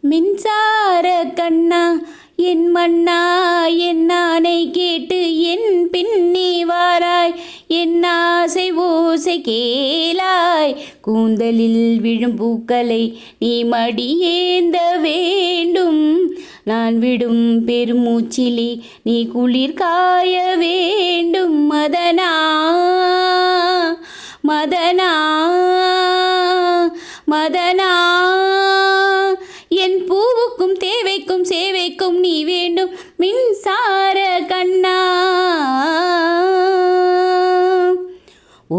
மின்சார கண்ணா என் மண்ணா என் ஆணை கேட்டு என் பின்னி வாராய், என் ஆசை ஓசை கேளாய். கூந்தலில் விழும் பூக்களை நீ மடியேந்த வேண்டும், நான் விடும் பெருமூச்சிலே நீ குளிர் காய வேண்டும். மதனா மதனா மதனா, என் பூவுக்கும் தேவைக்கும் சேவைக்கும் நீ வேண்டும் மின்சார கண்ணா.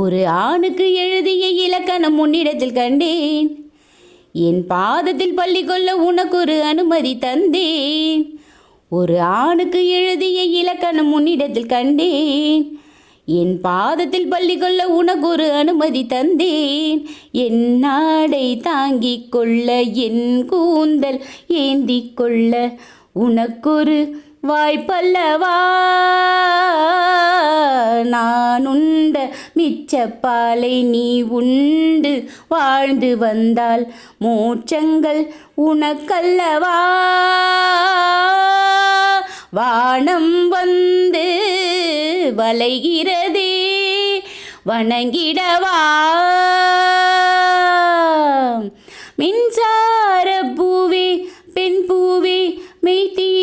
ஒரு ஆணுக்கு எழுதிய இலக்கணம் உன்னிடத்தில் கண்டேன், என் பாதத்தில் பள்ளி கொள்ள உனக்கு ஒரு அனுமதி தந்தேன். ஒரு ஆணுக்கு எழுதிய இலக்கணம் உன்னிடத்தில் கண்டேன், என் பாதத்தில் பள்ளி கொள்ள உனக்கு ஒரு அனுமதி தந்தேன். என் நாடை தாங்கிக் கொள்ள என் கூந்தல் ஏந்தி கொள்ள உனக்கொரு வாய்ப்பல்லவா. நான் உண்ட மிச்சப்பாலை நீ உண்டு வாழ்ந்து வந்தால் மோட்சங்கள் உனக்கல்லவா. வானம் வந்து வளைகிறதே வணங்கிடவா, மின்சார பூவே பெண் பூவே மெய்தி